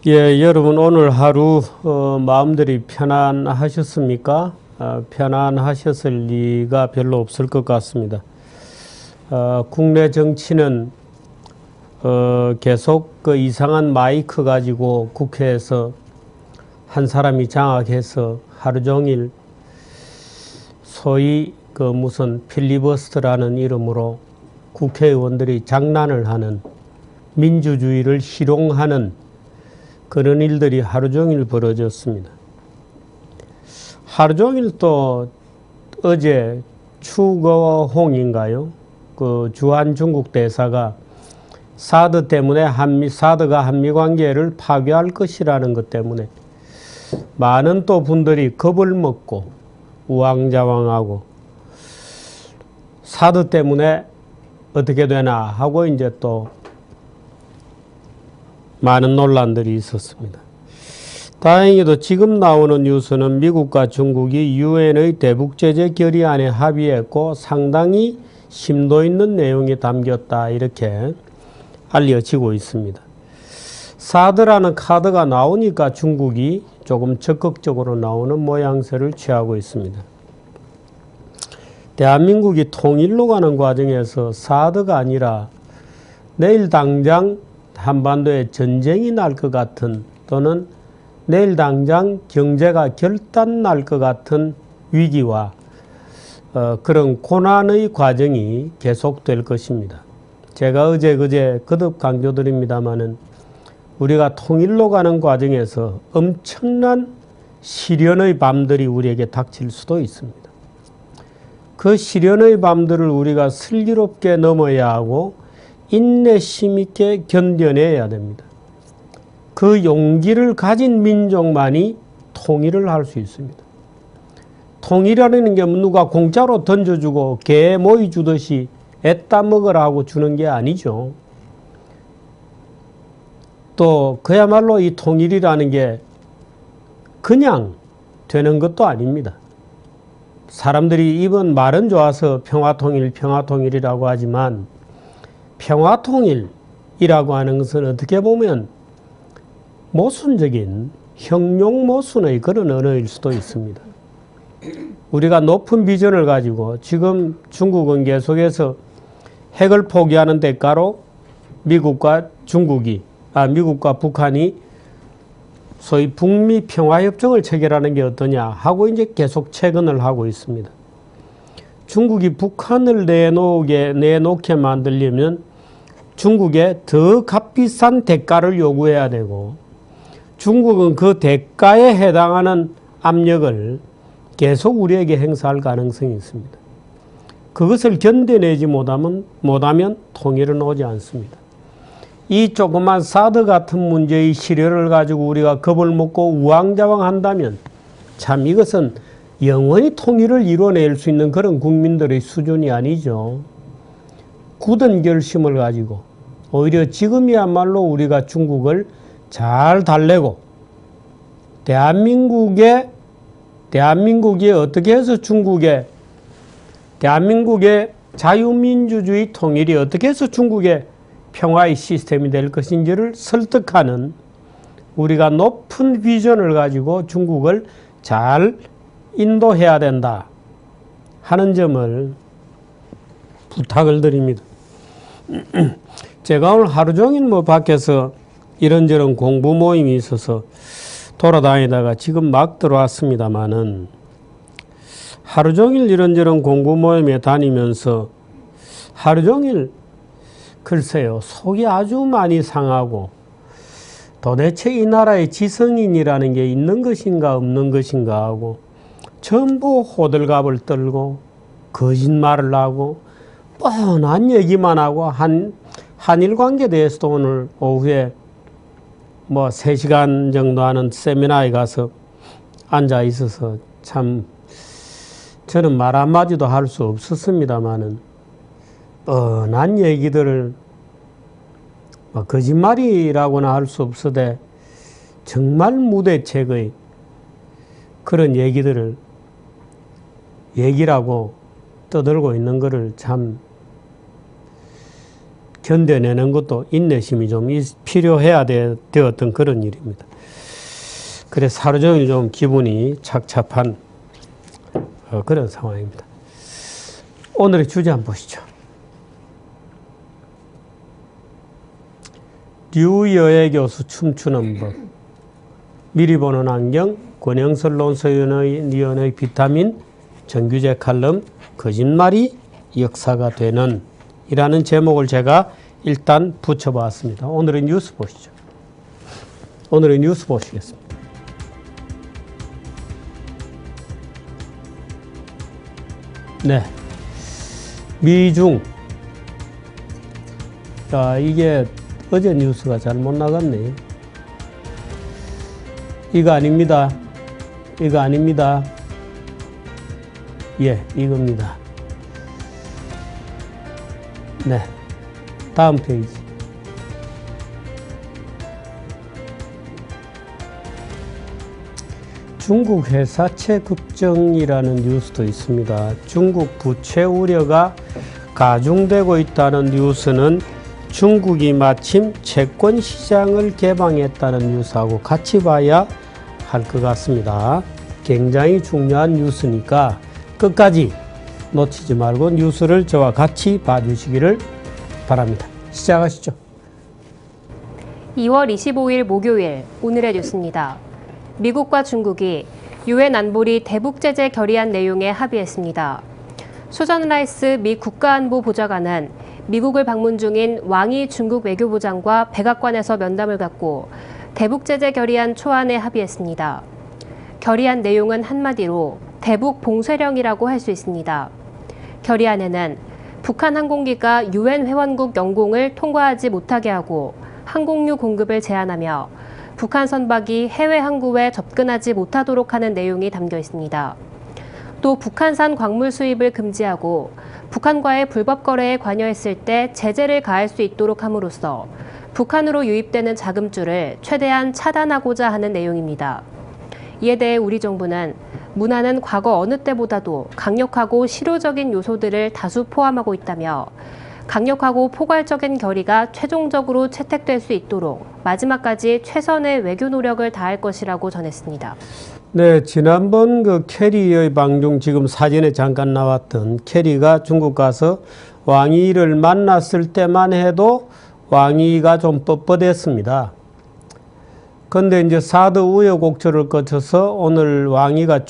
예, 여러분 오늘 하루 마음들이 편안하셨습니까? 편안하셨을 리가 별로 없을 것 같습니다. 국내 정치는 계속 그 이상한 마이크 가지고 국회에서 한 사람이 장악해서 하루 종일 소위 그 무슨 필리버스터라는 이름으로 국회의원들이 장난을 하는, 민주주의를 희롱하는 그런 일들이 하루 종일 벌어졌습니다. 하루 종일 또 어제 추거홍인가요? 그 주한 중국 대사가 사드 때문에 사드가 한미 관계를 파괴할 것이라는 것 때문에 많은 또 분들이 겁을 먹고 우왕좌왕하고 사드 때문에 어떻게 되나 하고 이제 또 많은 논란들이 있었습니다. 다행히도 지금 나오는 뉴스는 미국과 중국이 유엔의 대북제재 결의안에 합의했고 상당히 심도 있는 내용이 담겼다, 이렇게 알려지고 있습니다. 사드라는 카드가 나오니까 중국이 조금 적극적으로 나오는 모양새를 취하고 있습니다. 대한민국이 통일로 가는 과정에서 사드가 아니라 내일 당장 한반도에 전쟁이 날 것 같은, 또는 내일 당장 경제가 결단 날 것 같은 위기와 그런 고난의 과정이 계속될 것입니다. 제가 어제 그제 거듭 강조드립니다마는 우리가 통일로 가는 과정에서 엄청난 시련의 밤들이 우리에게 닥칠 수도 있습니다. 그 시련의 밤들을 우리가 슬기롭게 넘어야 하고 인내심 있게 견뎌내야 됩니다. 그 용기를 가진 민족만이 통일을 할 수 있습니다. 통일이라는 게 누가 공짜로 던져주고 개 모이 주듯이 애따 먹으라고 주는 게 아니죠. 또 그야말로 이 통일이라는 게 그냥 되는 것도 아닙니다. 사람들이 이번 말은 좋아서 평화통일, 평화통일이라고 하지만 평화통일이라고 하는 것은 어떻게 보면 모순적인 형용모순의 그런 언어일 수도 있습니다. 우리가 높은 비전을 가지고 지금 중국은 계속해서 핵을 포기하는 대가로 미국과 북한이 소위 북미 평화협정을 체결하는 게 어떠냐 하고 이제 계속 채건을 하고 있습니다. 중국이 북한을 내놓게 만들려면 중국에 더 값비싼 대가를 요구해야 되고, 중국은 그 대가에 해당하는 압력을 계속 우리에게 행사할 가능성이 있습니다. 그것을 견뎌내지 못하면 통일은 오지 않습니다. 이 조그만 사드 같은 문제의 시련을 가지고 우리가 겁을 먹고 우왕좌왕한다면 참 이것은 영원히 통일을 이뤄낼 수 있는 그런 국민들의 수준이 아니죠. 굳은 결심을 가지고 오히려 지금이야말로 우리가 중국을 잘 달래고 대한민국이 어떻게 해서 대한민국의 자유민주주의 통일이 어떻게 해서 중국의 평화의 시스템이 될 것인지를 설득하는, 우리가 높은 비전을 가지고 중국을 잘 인도해야 된다 하는 점을 부탁을 드립니다. 제가 오늘 하루 종일 밖에서 이런저런 공부 모임이 있어서 돌아다니다가 지금 막 들어왔습니다마는, 하루 종일 이런저런 공부 모임에 다니면서 하루 종일 글쎄요, 속이 아주 많이 상하고, 도대체 이 나라에 지성인이라는 게 있는 것인가 없는 것인가 하고, 전부 호들갑을 떨고 거짓말을 하고 뻔한 얘기만 하고, 한일 관계에 대해서도 오늘 오후에 3시간 정도 하는 세미나에 가서 앉아 있어서 참 저는 말 한마디도 할 수 없었습니다마는, 뻔한 얘기들을 거짓말이라고나 할 수 없어도 정말 무대책의 그런 얘기라고 떠들고 있는 것을 참 견뎌내는 것도 인내심이 좀 필요해야 되었던 그런 일입니다. 그래서 하루 종일 좀 기분이 착잡한 그런 상황입니다. 오늘의 주제 한번 보시죠. 류여애 교수 춤추는 법, 미리 보는 안경, 권영설 논설위원의 비타민, 정규재 칼럼, 거짓말이 역사가 되는 이라는 제목을 제가 일단 붙여봤습니다. 오늘의 뉴스 보시죠. 오늘의 뉴스 보시겠습니다. 네. 미중. 자, 이게 어제 뉴스가 잘못 나갔네. 이거 아닙니다. 이거 아닙니다. 예, 이겁니다. 네. 다음 페이지. 중국 회사채 급증이라는 뉴스도 있습니다. 중국 부채 우려가 가중되고 있다는 뉴스는 중국이 마침 채권 시장을 개방했다는 뉴스하고 같이 봐야 할 것 같습니다. 굉장히 중요한 뉴스니까 끝까지 놓치지 말고 뉴스를 저와 같이 봐주시기를 바랍니다. 시작하시죠. 2월 25일 목요일 오늘의 뉴스입니다. 미국과 중국이 유엔 안보리 대북 제재 결의안 내용에 합의했습니다. 수잔 라이스 미 국가안보보좌관은 미국을 방문 중인 왕이 중국 외교부장과 백악관에서 면담을 갖고 대북 제재 결의안 초안에 합의했습니다. 결의안 내용은 한마디로 대북 봉쇄령이라고 할 수 있습니다. 결의안에는 북한 항공기가 유엔 회원국 영공을 통과하지 못하게 하고 항공유 공급을 제한하며 북한 선박이 해외 항구에 접근하지 못하도록 하는 내용이 담겨 있습니다. 또 북한산 광물 수입을 금지하고 북한과의 불법 거래에 관여했을 때 제재를 가할 수 있도록 함으로써 북한으로 유입되는 자금줄을 최대한 차단하고자 하는 내용입니다. 이에 대해 우리 정부는 문화는 과거 어느 때보다도 강력하고 실효적인 요소들을 다수 포함하고 있다며 강력하고 포괄적인 결의가 최종적으로 채택될 수 있도록 마지막까지 최선의 외교 노력을 다할 것이라고 전했습니다. 네, 지난번 그 캐리의 방중 지금 사진에 잠깐 나왔던 캐리가 중국 가서 왕이를 만났을 때만 해도 왕이가 좀 뻣뻣했습니다. 그런데 이제 사드 우여곡절을 거쳐서 오늘 왕이가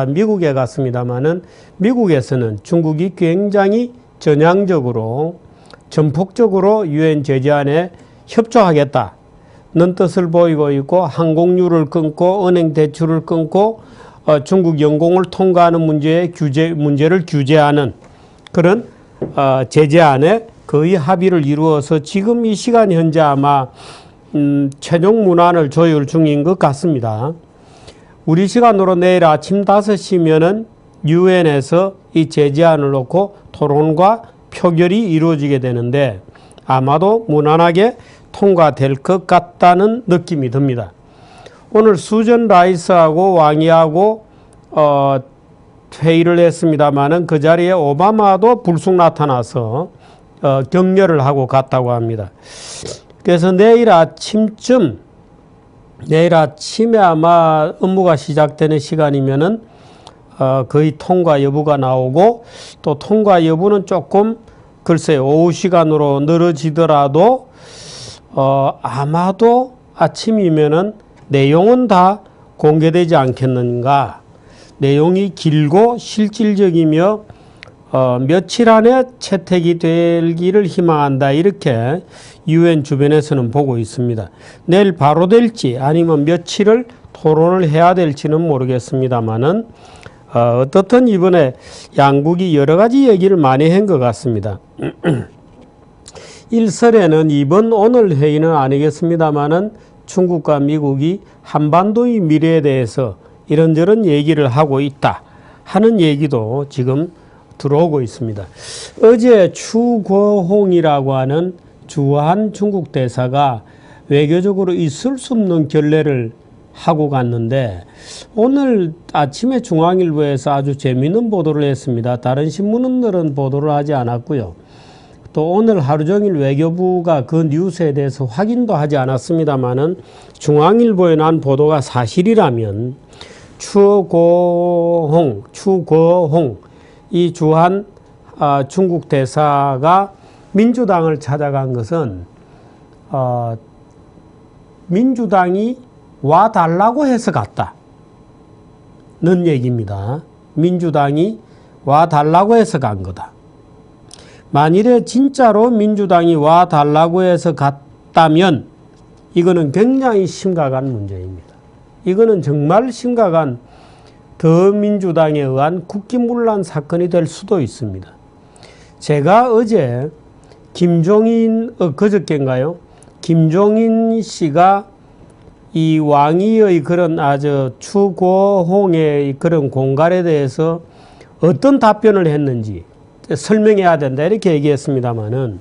미국에 갔습니다만은 미국에서는 중국이 굉장히 전향적으로 전폭적으로 유엔 제재안에 협조하겠다는 뜻을 보이고 있고 항공유를 끊고 은행 대출을 끊고 중국 영공을 통과하는 문제를 규제하는 그런 제재안에 거의 합의를 이루어서 지금 이 시간 현재 아마 최종 문안을 조율 중인 것 같습니다. 우리 시간으로 내일 아침 5시면은 유엔에서 이 제재안을 놓고 토론과 표결이 이루어지게 되는데 아마도 무난하게 통과될 것 같다는 느낌이 듭니다. 오늘 수전 라이스하고 왕이하고 회의를 했습니다마는 그 자리에 오바마도 불쑥 나타나서 격려를 하고 갔다고 합니다. 그래서 내일 아침에 아마 업무가 시작되는 시간이면은 거의 통과 여부가 나오고 또 통과 여부는 조금 글쎄요 오후 시간으로 늘어지더라도 아마도 아침이면은 내용은 다 공개되지 않겠는가. 내용이 길고 실질적이며 며칠 안에 채택이 되기를 희망한다. 이렇게 유엔 주변에서는 보고 있습니다. 내일 바로 될지 아니면 며칠을 토론을 해야 될지는 모르겠습니다만은 어떻든 이번에 양국이 여러 가지 얘기를 많이 한 것 같습니다. 일설에는 오늘 회의는 아니겠습니다만은 중국과 미국이 한반도의 미래에 대해서 이런저런 얘기를 하고 있다 하는 얘기도 지금 들어오고 있습니다. 어제 추거홍이라고 하는 주한 중국 대사가 외교적으로 있을 수 없는 결례를 하고 갔는데 오늘 아침에 중앙일보에서 아주 재미있는 보도를 했습니다. 다른 신문들은 보도를 하지 않았고요. 또 오늘 하루 종일 외교부가 그 뉴스에 대해서 확인도 하지 않았습니다마는 중앙일보에 난 보도가 사실이라면 추고홍 이 주한 중국 대사가 민주당을 찾아간 것은 민주당이 와달라고 해서 갔다는 얘기입니다. 민주당이 와달라고 해서 간 거다. 만일에 진짜로 민주당이 와달라고 해서 갔다면 이거는 굉장히 심각한 문제입니다. 이거는 정말 심각한 더민주당에 의한 국기문란 사건이 될 수도 있습니다. 제가 어제 그저께인가요? 김종인 씨가 이 왕이의 그런 추고홍의 그런 공갈에 대해서 어떤 답변을 했는지 설명해야 된다 이렇게 얘기했습니다마는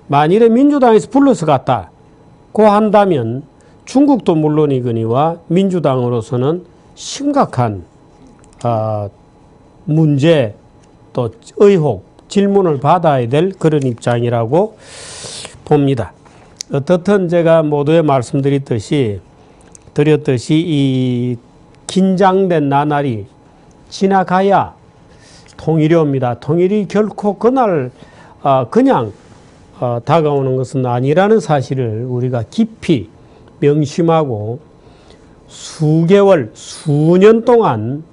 만일에 민주당에서 불러서 갔다고 한다면 중국도 물론이거니와 민주당으로서는 심각한 문제 또 의혹 질문을 받아야 될 그런 입장이라고 봅니다. 어떻든 제가 모두에 말씀드렸듯이 이 긴장된 나날이 지나가야 통일이 옵니다. 통일이 결코 그날 그냥 다가오는 것은 아니라는 사실을 우리가 깊이 명심하고 수개월, 수년 동안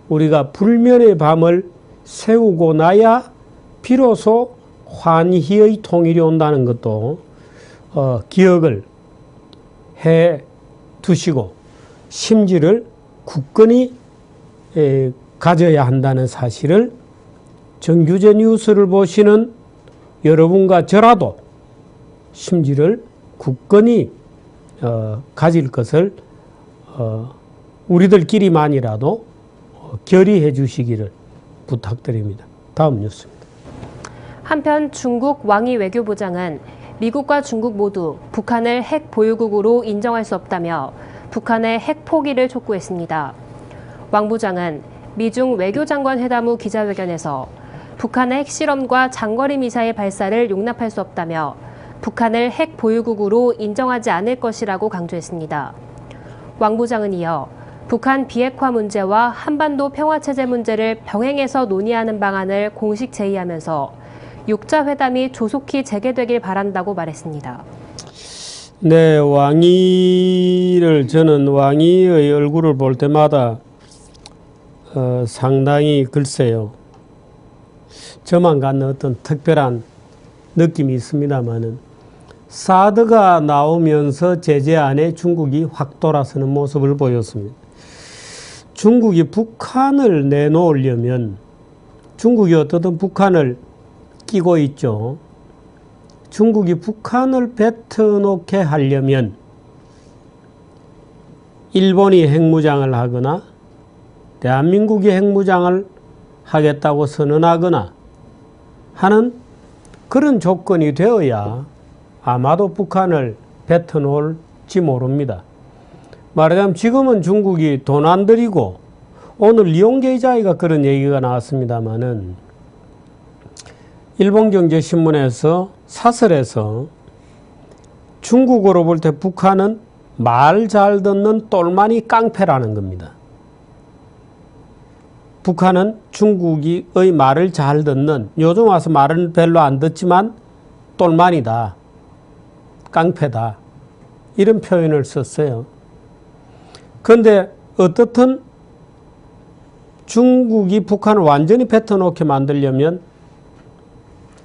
우리가 불면의 밤을 세우고 나야 비로소 환희의 통일이 온다는 것도 기억을 해 두시고 심지를 굳건히 가져야 한다는 사실을 정규제 뉴스를 보시는 여러분과 저라도 심지를 굳건히 가질 것을 우리들끼리만이라도 결의해 주시기를 부탁드립니다. 다음 뉴스입니다. 한편 중국 왕이 외교부장은 미국과 중국 모두 북한을 핵 보유국으로 인정할 수 없다며 북한의 핵 포기를 촉구했습니다. 왕 부장은 미중 외교장관 회담 후 기자회견에서 북한의 핵실험과 장거리 미사일 발사를 용납할 수 없다며 북한을 핵 보유국으로 인정하지 않을 것이라고 강조했습니다. 왕 부장은 이어 북한 비핵화 문제와 한반도 평화체제 문제를 병행해서 논의하는 방안을 공식 제의하면서 6자 회담이 조속히 재개되길 바란다고 말했습니다. 네, 저는 왕이의 얼굴을 볼 때마다 상당히 글쎄요. 저만 갖는 어떤 특별한 느낌이 있습니다만은 사드가 나오면서 제재 안에 중국이 확 돌아서는 모습을 보였습니다. 중국이 북한을 내놓으려면 중국이 어떻든 북한을 끼고 있죠. 중국이 북한을 뱉어놓게 하려면 일본이 핵무장을 하거나 대한민국이 핵무장을 하겠다고 선언하거나 하는 그런 조건이 되어야 아마도 북한을 뱉어놓을지 모릅니다. 말하자면 지금은 중국이 돈 안 들이고 오늘 리용계 기자가 그런 얘기가 나왔습니다마는 일본경제신문에서 사설에서 중국어로 볼 때 북한은 말 잘 듣는 똘마니 깡패라는 겁니다. 북한은 중국의 말을 잘 듣는, 요즘 와서 말은 별로 안 듣지만 똘마니다, 깡패다, 이런 표현을 썼어요. 그런데 어떻든 중국이 북한을 완전히 뱉어놓게 만들려면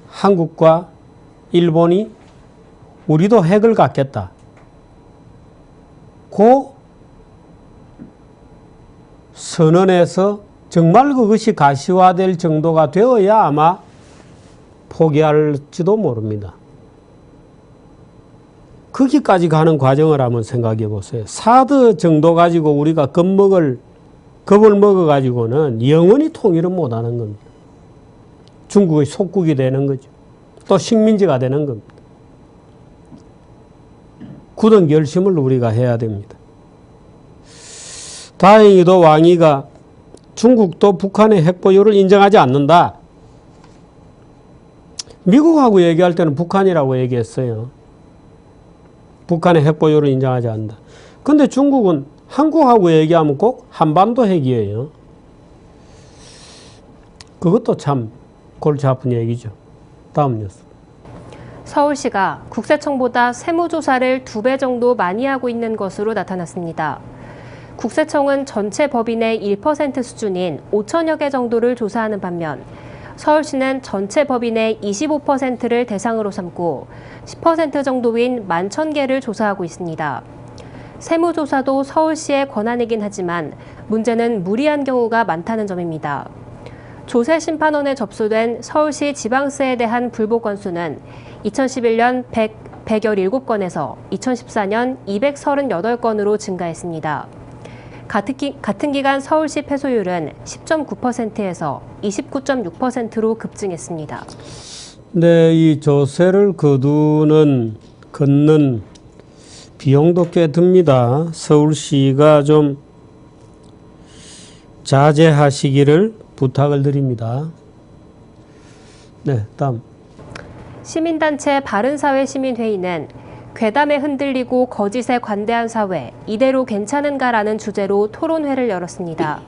한국과 일본이 우리도 핵을 갖겠다, 그 선언에서 정말 그것이 가시화될 정도가 되어야 아마 포기할지도 모릅니다. 거기까지 가는 과정을 한번 생각해 보세요. 사드 정도 가지고 우리가 겁을 먹어가지고는 영원히 통일은 못하는 겁니다. 중국의 속국이 되는 거죠. 또 식민지가 되는 겁니다. 굳은 결심을 우리가 해야 됩니다. 다행히도 왕이가 중국도 북한의 핵보유를 인정하지 않는다, 미국하고 얘기할 때는 북한이라고 얘기했어요. 북한의 핵 보유를 인정하지 않는다. 근데 중국은 한국하고 얘기하면 꼭 한반도 핵이에요. 그것도 참 골치 아픈 얘기죠. 다음 뉴스. 서울시가 국세청보다 세무조사를 2배 정도 많이 하고 있는 것으로 나타났습니다. 국세청은 전체 법인의 1% 수준인 5천여 개 정도를 조사하는 반면 서울시는 전체 법인의 25%를 대상으로 삼고 10% 정도인 11,000개를 조사하고 있습니다. 세무조사도 서울시의 권한이긴 하지만 문제는 무리한 경우가 많다는 점입니다. 조세심판원에 접수된 서울시 지방세에 대한 불복 건수는 2011년 117건에서 2014년 238건으로 증가했습니다. 같은 기간 서울시 패소율은 10.9%에서 29.6%로 급증했습니다. 네, 이 조세를 걷는 비용도 꽤 듭니다. 서울시가 좀 자제하시기를 부탁을 드립니다. 네, 다음. 시민단체 바른사회시민회의는 괴담에 흔들리고 거짓에 관대한 사회, 이대로 괜찮은가라는 주제로 토론회를 열었습니다.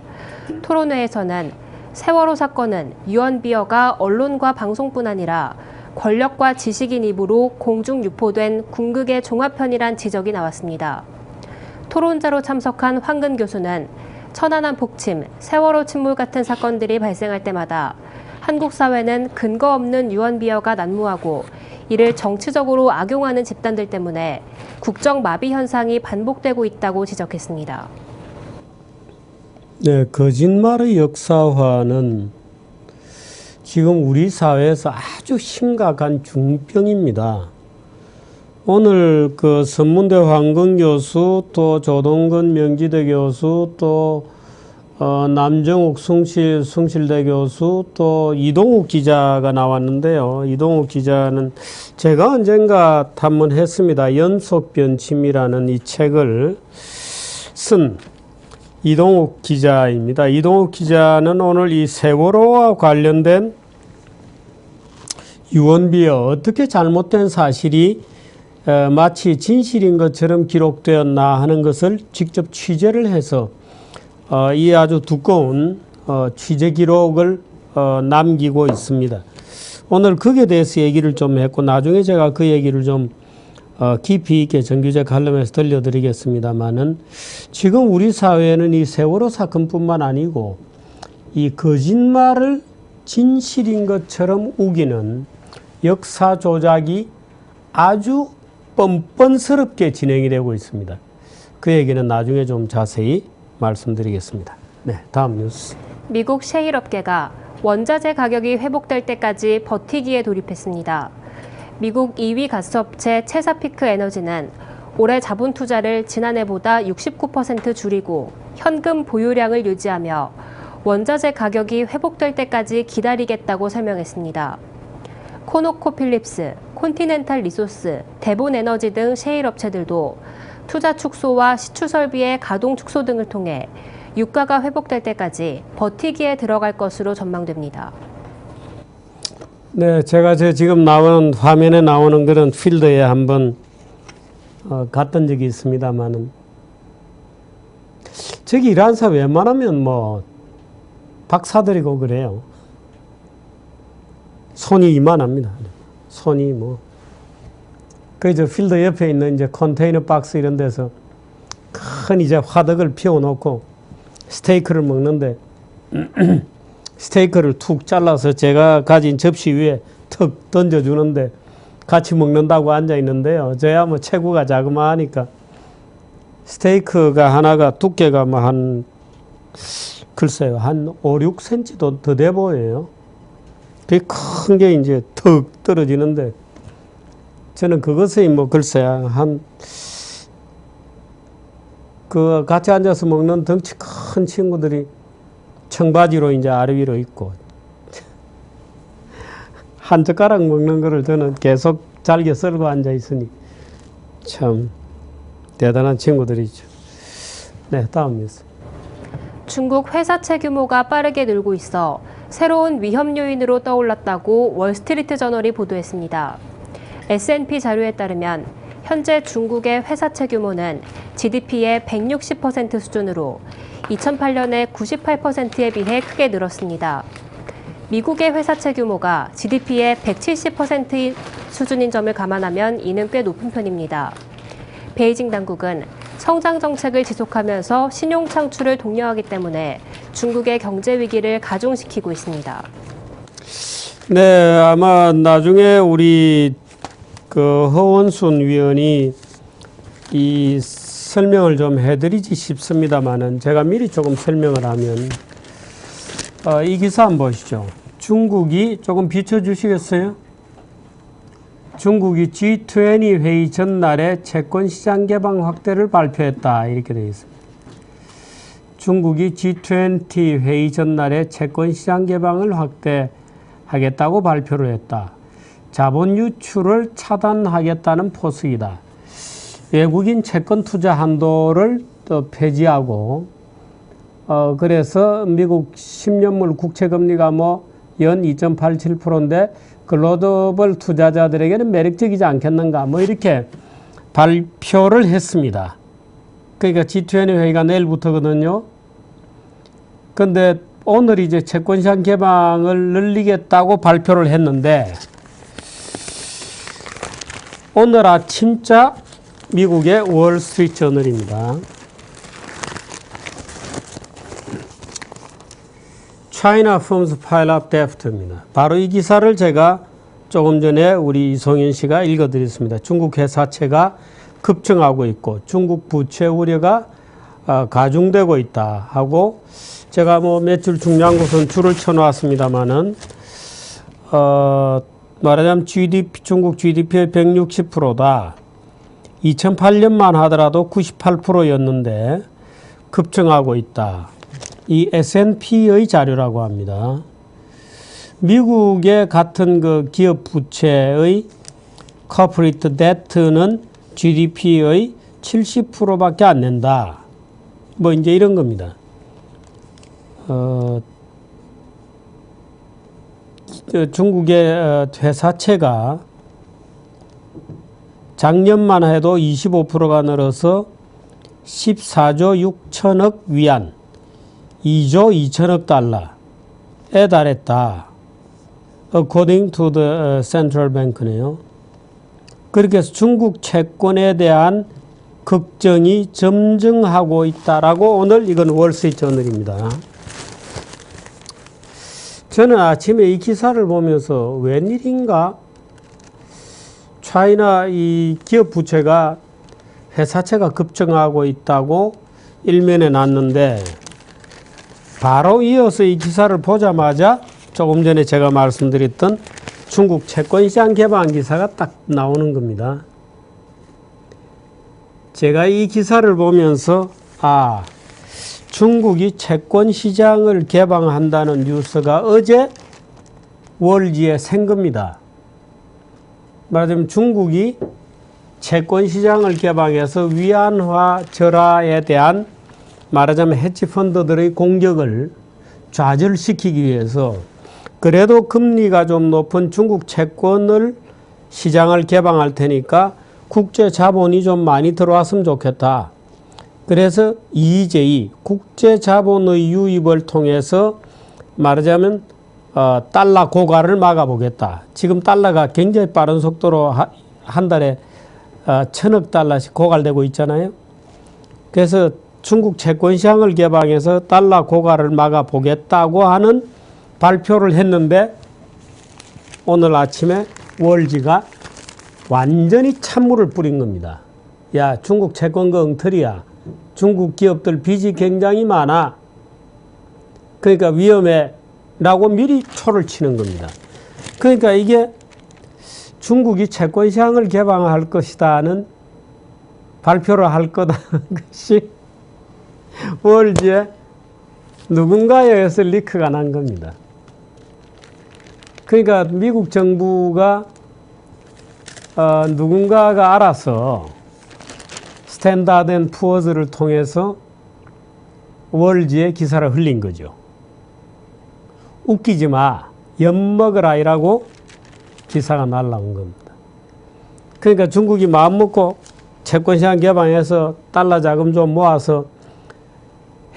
토론회에서는 세월호 사건은 유언비어가 언론과 방송뿐 아니라 권력과 지식인 입으로 공중 유포된 궁극의 종합편이란 지적이 나왔습니다. 토론자로 참석한 황근 교수는 천안함 폭침, 세월호 침몰 같은 사건들이 발생할 때마다 한국 사회는 근거 없는 유언비어가 난무하고 이를 정치적으로 악용하는 집단들 때문에 국정 마비 현상이 반복되고 있다고 지적했습니다. 네, 거짓말의 역사화는 지금 우리 사회에서 아주 심각한 중병입니다. 오늘 그 선문대 황근 교수, 또 조동근 명지대 교수, 또 남정욱 숭실대 교수, 또 이동욱 기자가 나왔는데요. 이동욱 기자는 제가 언젠가 탐문했습니다. 연속변침이라는 이 책을 쓴 이동욱 기자입니다. 이동욱 기자는 오늘 이 세월호와 관련된 유언비어 어떻게 잘못된 사실이 마치 진실인 것처럼 기록되었나 하는 것을 직접 취재를 해서 이 아주 두꺼운 취재 기록을 남기고 있습니다. 오늘 거기에 대해서 얘기를 좀 했고 나중에 제가 그 얘기를 좀 깊이 있게 정규제 칼럼에서 들려드리겠습니다만은 지금 우리 사회에는 이 세월호 사건뿐만 아니고 이 거짓말을 진실인 것처럼 우기는 역사 조작이 아주 뻔뻔스럽게 진행이 되고 있습니다. 그 얘기는 나중에 좀 자세히 말씀드리겠습니다. 네, 다음 뉴스. 미국 셰일 업계가 원자재 가격이 회복될 때까지 버티기에 돌입했습니다. 미국 2위 가스업체 체사피크 에너지는 올해 자본 투자를 지난해보다 69% 줄이고 현금 보유량을 유지하며 원자재 가격이 회복될 때까지 기다리겠다고 설명했습니다. 코노코필립스, 콘티넨탈 리소스, 대본에너지 등 셰일 업체들도 투자 축소와 시추 설비의 가동 축소 등을 통해 유가가 회복될 때까지 버티기에 들어갈 것으로 전망됩니다. 네, 제가 지금 나오는 화면에 나오는 그런 필드에 한번 갔던 적이 있습니다만은 저기 일하는 웬만하면 뭐 박사들이고 그래요. 손이 이만합니다. 손이 뭐. 저 필드 옆에 있는 이제 컨테이너 박스 이런 데서 큰 이제 화덕을 피워놓고 스테이크를 먹는데 스테이크를 툭 잘라서 제가 가진 접시 위에 턱 던져주는데 같이 먹는다고 앉아있는데요. 저야 뭐 체구가 자그마하니까 스테이크가 하나가 두께가 뭐 글쎄요, 한 5, 6cm도 더 돼 보여요. 그게 큰 게 이제 턱 떨어지는데 저는 그것에 뭐 글쎄요, 같이 앉아서 먹는 덩치 큰 친구들이 청바지로 이제 아래 위로 있고 한 젓가락 먹는 거를 저는 계속 잘게 썰고 앉아 있으니 참 대단한 친구들이죠. 네, 다음 뉴스. 중국 회사채 규모가 빠르게 늘고 있어 새로운 위험 요인으로 떠올랐다고 월스트리트 저널이 보도했습니다. S&P 자료에 따르면 현재 중국의 회사채 규모는 GDP의 160% 수준으로 2008년의 98%에 비해 크게 늘었습니다. 미국의 회사채 규모가 GDP의 170% 수준인 점을 감안하면 이는 꽤 높은 편입니다. 베이징 당국은 성장 정책을 지속하면서 신용 창출을 독려하기 때문에 중국의 경제 위기를 가중시키고 있습니다. 네, 아마 나중에 우리 허원순 위원이 이 설명을 좀 해드리지 싶습니다만은 제가 미리 조금 설명을 하면 이 기사 한번 보시죠. 중국이 조금 비춰주시겠어요? 중국이 G20 회의 전날에 채권시장 개방 확대를 발표했다. 이렇게 되어 있습니다. 중국이 G20 회의 전날에 채권시장 개방을 확대하겠다고 발표를 했다. 자본 유출을 차단하겠다는 포석이다. 외국인 채권 투자 한도를 또 폐지하고 그래서 미국 10년물 국채금리가 연 2.87%인데 글로벌 투자자들에게는 매력적이지 않겠는가 이렇게 발표를 했습니다. 그러니까 G20 회의가 내일부터거든요. 근데 오늘 이제 채권시장 개방을 늘리겠다고 발표를 했는데 오늘 아침자 미국의 월스트리트 저널입니다. China firms pile up deft입니다. 바로 이 기사를 제가 조금 전에 우리 이송현 씨가 읽어드렸습니다. 중국 회사채가 급증하고 있고 중국 부채 우려가 가중되고 있다 하고 제가 몇 줄 중요한 것은 줄을 쳐놓았습니다만은 말하자면 중국 GDP의 160%다. 2008년만 하더라도 98%였는데 급증하고 있다. 이 S&P의 자료라고 합니다. 미국의 같은 그 기업 부채의 corporate debt는 GDP의 70%밖에 안 낸다. 이제 이런 겁니다. 중국의 회사채가 작년만 해도 25%가 늘어서 14조 6천억 위안, 2조 2천억 달러에 달했다. According to the Central Bank네요. 그렇게 해서 중국 채권에 대한 걱정이 점증하고 있다라고 오늘 이건 월스트리트 저널입니다. 저는 아침에 이 기사를 보면서 웬일인가? 차이나 이 기업 부채가 회사채가 급증하고 있다고 일면에 났는데 바로 이어서 이 기사를 보자마자 조금 전에 제가 말씀드렸던 중국 채권시장 개방 기사가 딱 나오는 겁니다. 제가 이 기사를 보면서 중국이 채권시장을 개방한다는 뉴스가 어제 월지에 센 겁니다. 말하자면 중국이 채권시장을 개방해서 위안화 절하에 대한 말하자면 헤지펀드들의 공격을 좌절시키기 위해서 그래도 금리가 좀 높은 중국 채권을 시장을 개방할 테니까 국제 자본이 좀 많이 들어왔으면 좋겠다. 그래서 EJ, 국제 자본의 유입을 통해서 말하자면 달러 고갈을 막아보겠다. 지금 달러가 굉장히 빠른 속도로 한 달에 1,000억 달러씩 고갈되고 있잖아요. 그래서 중국 채권시장을 개방해서 달러 고갈을 막아보겠다고 하는 발표를 했는데 오늘 아침에 월지가 완전히 찬물을 뿌린 겁니다. 야, 중국 채권거 엉터리야. 중국 기업들 빚이 굉장히 많아. 그러니까 위험해. 라고 미리 초를 치는 겁니다. 그러니까 이게 중국이 채권시장을 개방할 것이다는 발표를 할 거다는 것이 월지에 누군가에 의해서 리크가 난 겁니다. 그러니까 미국 정부가 누군가가 알아서 스탠다드 앤 푸어즈를 통해서 월지에 기사를 흘린 거죠. 웃기지 마, 엿먹어라 이라고 기사가 날라온 겁니다. 그러니까 중국이 마음먹고 채권시장 개방해서 달러 자금 좀 모아서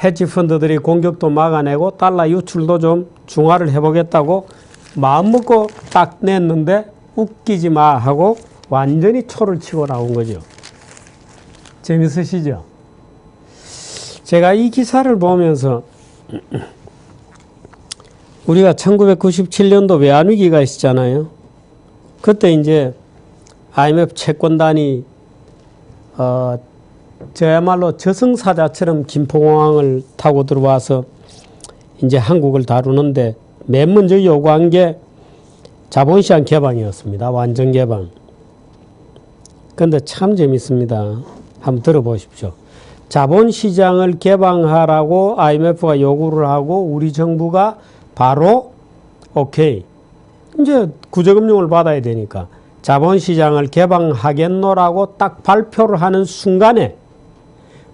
헤지펀드들이 공격도 막아내고 달러 유출도 좀 중화를 해보겠다고 마음먹고 딱 냈는데 웃기지 마 하고 완전히 초를 치고 나온 거죠. 재밌으시죠? 제가 이 기사를 보면서 우리가 1997년도 외환위기가 있었잖아요. 그때 이제 IMF 채권단이 저야말로 저승사자처럼 김포공항을 타고 들어와서 이제 한국을 다루는데 맨 먼저 요구한 게 자본시장 개방이었습니다. 완전 개방. 그런데 참 재밌습니다. 한번 들어보십시오. 자본시장을 개방하라고 IMF가 요구를 하고 우리 정부가 바로 오케이. 이제 구제금융을 받아야 되니까 자본시장을 개방하겠노라고 딱 발표를 하는 순간에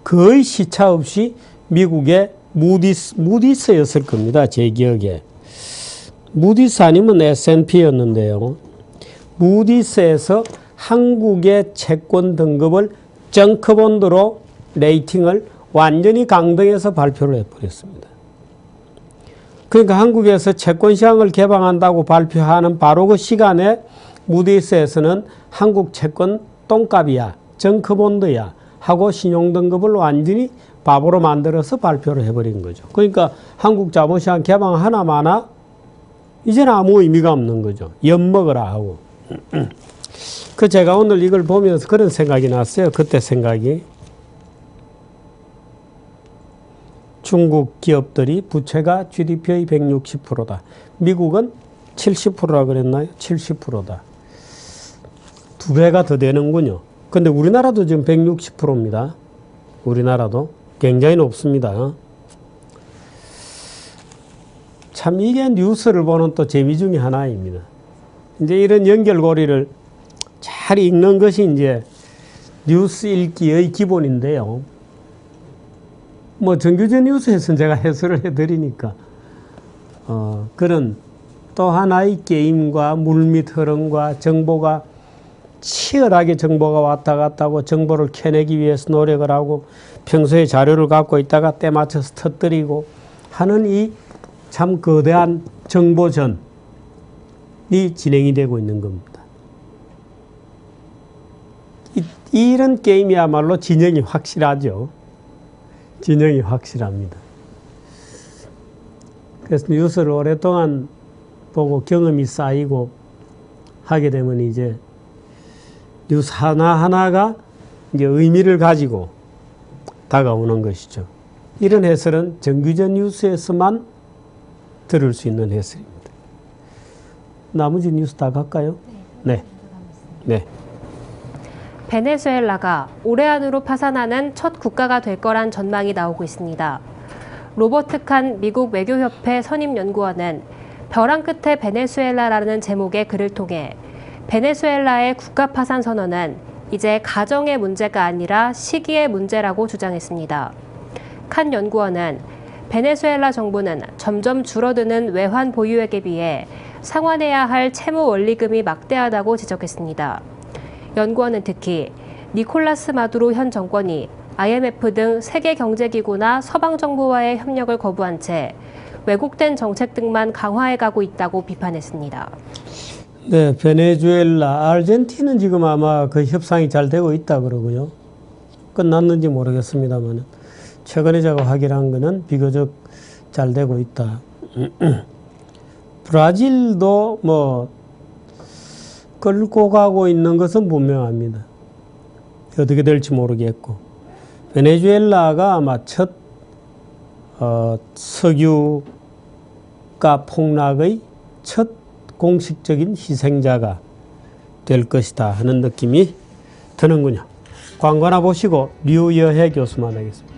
거의 시차 없이 미국의 무디스였을 겁니다. 제 기억에. 무디스 아니면 S&P였는데요. 무디스에서 한국의 채권 등급을 정크본드로 레이팅을 완전히 강등해서 발표를 해버렸습니다. 그러니까 한국에서 채권시장을 개방한다고 발표하는 바로 그 시간에 무디스에서는 한국 채권 똥값이야, 정크본드야 하고 신용등급을 완전히 바보로 만들어서 발표를 해버린 거죠. 그러니까 한국 자본시장 개방 하나 마나 이제는 아무 의미가 없는 거죠. 엿먹어라 하고. 그 제가 오늘 이걸 보면서 그런 생각이 났어요. 그때 생각이. 중국 기업들이 부채가 GDP의 160%다. 미국은 70%라 그랬나요? 70%다. 두 배가 더 되는군요. 근데 우리나라도 지금 160%입니다. 우리나라도 굉장히 높습니다. 참 이게 뉴스를 보는 또 재미 중에 하나입니다. 이제 이런 연결고리를 잘 읽는 것이 이제 뉴스 읽기의 기본인데요. 뭐 정규제 뉴스에서는 제가 해설을 해드리니까 그런 또 하나의 게임과 물밑 흐름과 정보가 치열하게 정보가 왔다 갔다 하고 정보를 캐내기 위해서 노력을 하고 평소에 자료를 갖고 있다가 때 맞춰서 터뜨리고 하는 이 참 거대한 정보전이 진행이 되고 있는 겁니다. 이런 게임이야말로 진영이 확실하죠. 진영이 확실합니다. 그래서 뉴스를 오랫동안 보고 경험이 쌓이고 하게 되면 이제 뉴스 하나하나가 이제 의미를 가지고 다가오는 것이죠. 이런 해설은 정규전 뉴스에서만 들을 수 있는 해설입니다. 나머지 뉴스 다 갈까요? 네. 네. 베네수엘라가 올해 안으로 파산하는 첫 국가가 될 거란 전망이 나오고 있습니다. 로버트 칸 미국 외교협회 선임연구원은 벼랑 끝에 베네수엘라라는 제목의 글을 통해 베네수엘라의 국가 파산 선언은 이제 가정의 문제가 아니라 시기의 문제라고 주장했습니다. 칸 연구원은 베네수엘라 정부는 점점 줄어드는 외환 보유액에 비해 상환해야 할 채무 원리금이 막대하다고 지적했습니다. 연구원은 특히 니콜라스 마두로 현 정권이 IMF 등 세계경제기구나 서방정부와의 협력을 거부한 채 왜곡된 정책 등만 강화해가고 있다고 비판했습니다. 네, 베네수엘라, 아르헨티나는 지금 아마 그 협상이 잘 되고 있다 그러고요. 끝났는지 모르겠습니다만 최근에 제가 확인한 거는 비교적 잘 되고 있다. 브라질도 뭐 끌고 가고 있는 것은 분명합니다. 어떻게 될지 모르겠고 베네수엘라가 아마 첫 석유가 폭락의 첫 공식적인 희생자가 될 것이다 하는 느낌이 드는군요. 광고나 보시고 류여해 교수만 하겠습니다.